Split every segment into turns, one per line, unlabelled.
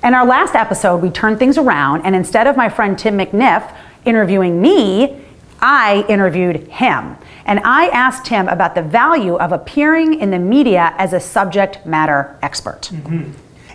In our last episode, we turned things around, and instead of my friend Tim McNiff interviewing me, I interviewed him. And I asked him about the value of appearing in the media as a subject matter expert.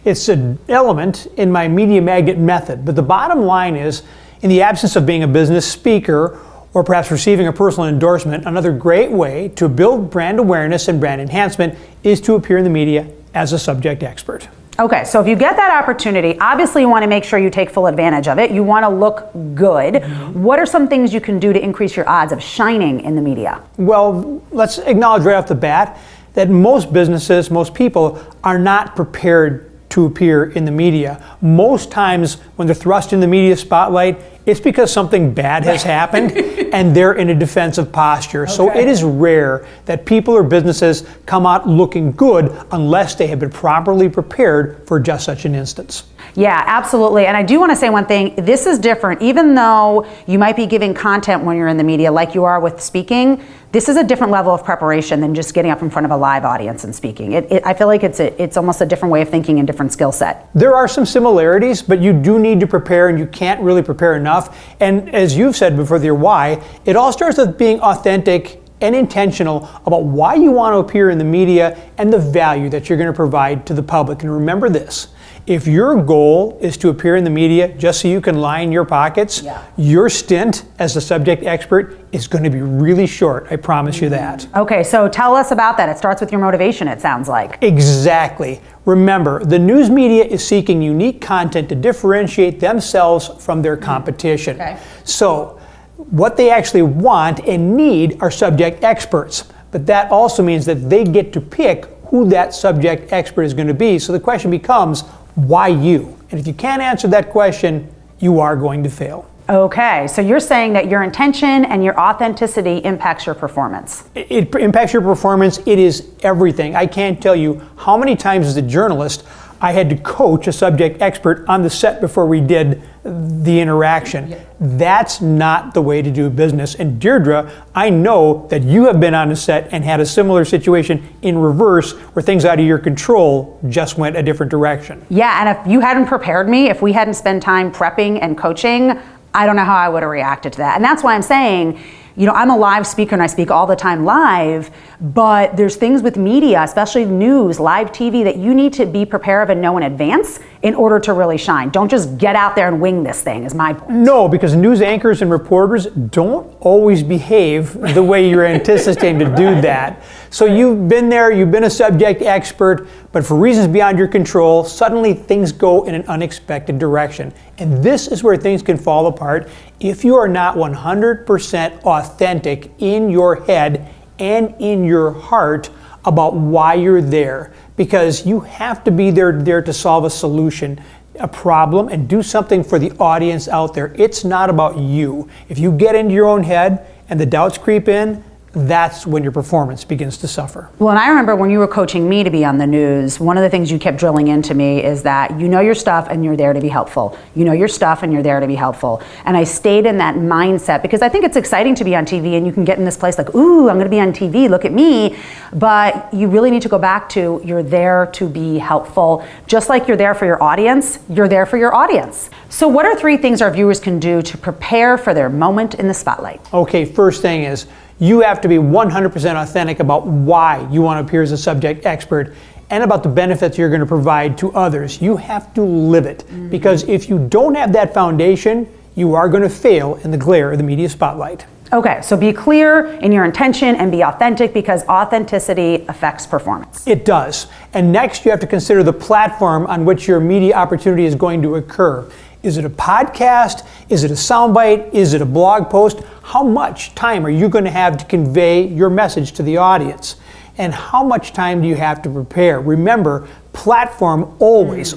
It's an element in my media magnet method, but the bottom line is, in the absence of being a business speaker or perhaps receiving a personal endorsement, another great way to build brand awareness and brand enhancement is to appear in the media as a subject expert.
Okay, so if you get that opportunity, obviously you want to make sure you take full advantage of it. You want to look good. What are some things you can do to increase your odds of shining in the media?
Well, let's acknowledge right off the bat that most businesses, most people are not prepared to appear in the media. Most times when they're thrust in the media spotlight, it's because something bad has happened and they're in a defensive posture. Okay. So it is rare that people or businesses come out looking good unless they have been properly prepared for just such an instance.
Yeah, absolutely. And I do want to say one thing. This is different. Even though you might be giving content when you're in the media like you are with speaking, this is a different level of preparation than just getting up in front of a live audience and speaking. I feel like it's almost a different way of thinking and different skill set.
There are some similarities, but you do need to prepare, and you can't really prepare enough. And as you've said before, your why, it all starts with being authentic and intentional about why you want to appear in the media and the value that you're going to provide to the public. And remember this. If your goal is to appear in the media just so you can line your pockets, your stint as a subject expert is going to be really short. I promise you that.
Okay, so tell us about that. It starts with your motivation, it sounds like.
Exactly. Remember, the news media is seeking unique content to differentiate themselves from their competition. Okay. So, what they actually want and need are subject experts. But that also means that they get to pick who that subject expert is going to be. So the question becomes, why you? And if you can't answer that question, you are going to fail.
Okay, so you're saying that your intention and your authenticity impacts your performance.
It impacts your performance. It is everything. I can't tell you how many times as a journalist I had to coach a subject expert on the set before we did the interaction. That's not the way to do business. And Deirdre, I know that you have been on a set and had a similar situation in reverse where things out of your control just went a different direction.
Yeah, and if you hadn't prepared me, if we hadn't spent time prepping and coaching, I don't know how I would have reacted to that. And that's why I'm saying, you know, I'm a live speaker and I speak all the time live, but there's things with media, especially news, live TV, that you need to be prepared and know in advance in order to really shine. Don't just get out there and wing this thing, is my point.
No, because news anchors and reporters don't always behave the way you're anticipating to do that. So you've been there, you've been a subject expert, but for reasons beyond your control, suddenly things go in an unexpected direction. And this is where things can fall apart if you are not 100% authentic in your head and in your heart about why you're there. Because you have to be there to solve a solution, a problem, and do something for the audience out there. It's not about you. If you get into your own head and the doubts creep in, that's when your performance begins to suffer.
Well, and I remember when you were coaching me to be on the news, one of the things you kept drilling into me is that you know your stuff and you're there to be helpful. You know your stuff and you're there to be helpful. And I stayed in that mindset because I think it's exciting to be on TV and you can get in this place like, ooh, I'm gonna be on TV, look at me. But you really need to go back to, you're there to be helpful. Just like you're there for your audience, you're there for your audience. So what are 3 things our viewers can do to prepare for their moment in the spotlight?
Okay, first thing is, you have to be 100% authentic about why you want to appear as a subject expert and about the benefits you're going to provide to others. You have to live it, because if you don't have that foundation, you are going to fail in the glare of the media spotlight.
Okay, so be clear in your intention and be authentic, because authenticity affects performance.
It does. And next, you have to consider the platform on which your media opportunity is going to occur. Is it a podcast? Is it a soundbite? Is it a blog post? How much time are you going to have to convey your message to the audience? And how much time do you have to prepare? Remember, platform always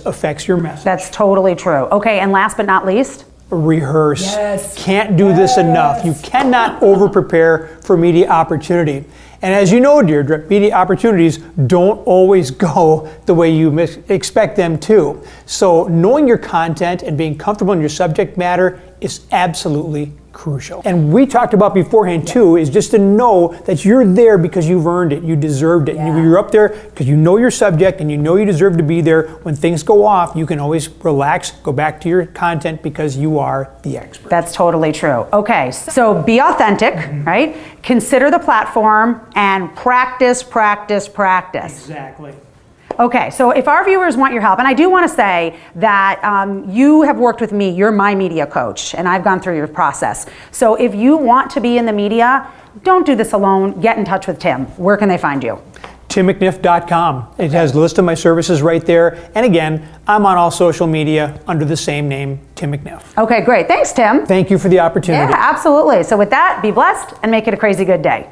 affects your message.
That's totally true. Okay, and last but not least?
Rehearse.
Yes.
Can't do this enough. You cannot over-prepare for media opportunity. And as you know, Deirdre, media opportunities don't always go the way you expect them to. So knowing your content and being comfortable in your subject matter is absolutely crucial. And we talked about beforehand too, is just to know that you're there because you've earned it, you deserved it.
Yeah.
You're up there because you know your subject and you know you deserve to be there. When things go off, you can always relax, go back to your content because you are the expert.
That's totally true. Okay, so be authentic, right? Consider the platform and practice, practice, practice.
Exactly.
Okay, so if our viewers want your help, and I do want to say that you have worked with me, you're my media coach, and I've gone through your process. So if you want to be in the media, don't do this alone, get in touch with Tim. Where can they find you?
TimMcNiff.com. It has a list of my services right there. And again, I'm on all social media under the same name, Tim McNiff.
Okay, great. Thanks, Tim.
Thank you for the opportunity.
Yeah, absolutely. So with that, be blessed and make it a crazy good day.